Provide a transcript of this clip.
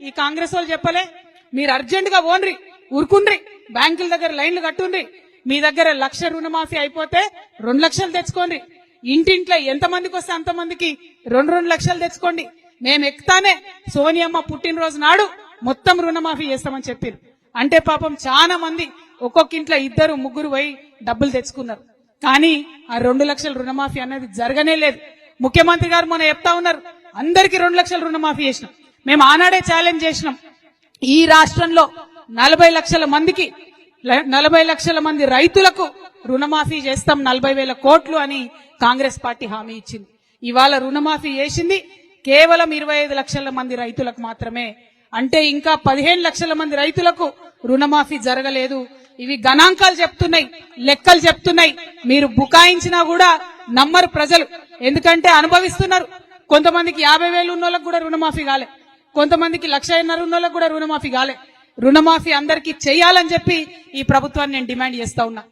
ఈ కాంగ్రెస్ వాళ్ళు చెప్పలే మీరు అర్జెంట్ గా ఓన్రి ఊరుకుండ్రి బ్యాంకుల దగ్గర లైన్లు కట్టుండ్రి మీ దగ్గర 1,00,000 రుణమాఫీ అయిపోతే 2 లక్షలు తెచ్చుకోండి ఇంటింట్లో ఎంతమందికి వస్తే అంతమందికి 2 లక్షలు తెచ్చుకోండి మేము ఎక్కుతానే సోనియమ్మ పుట్టినరోజు నాడు మొత్తం రుణమాఫీ చేస్తామని చెప్పారు అంటే పాపం చాలా మంది ఒక్కొక్క ఇంట్లో 2, 3 పోయి డబ్బులు తెచ్చుకున్నారు కానీ ఆ 2 లక్షల రుణమాఫీ అనేది జరగనే లేదు ముఖ్యమంత్రి గారు మొన్న చెప్తా ఉన్నారు అందరికి 2 లక్షల రుణమాఫీ చేసినాం మేము ఆనాడే ఛాలెంజ్ చేసినాం ఈ రాష్ట్రంలో 40 లక్షల మందికి 40 లక్షల మంది రైతులకు రుణమాఫీ చేస్తాం 40,000 కోట్లు అని కాంగ్రెస్ పార్టీ హామీ ఇచ్చింది ఇవాళ రుణమాఫీ చేసింది కేవలం 25 లక్షల మంది రైతులకు మాత్రమే అంటే ఇంకా 15 లక్షల మంది రైతులకు రుణమాఫీ జరగలేదు ఇవి గణాంకాలు చెప్తున్నాయి లెక్కలు చెప్తున్నాయి మీరు బుకాయించినా కూడా నమ్మరు ప్రజలు ఎందుకంటే అనుభవిస్తున్నారు కొంతమందికి 50,000 ఉన్నోళ్ళకు కూడా రుణమాఫీ కాలే కొంతమందికి 1,50,000 ఉన్నోళ్ళకు కూడా రుణమాఫీ కాలే రుణమాఫీ అందరికీ చేయాలని చెప్పి ఈ ప్రభుత్వాన్ని నేను డిమాండ్ చేస్తా ఉన్నా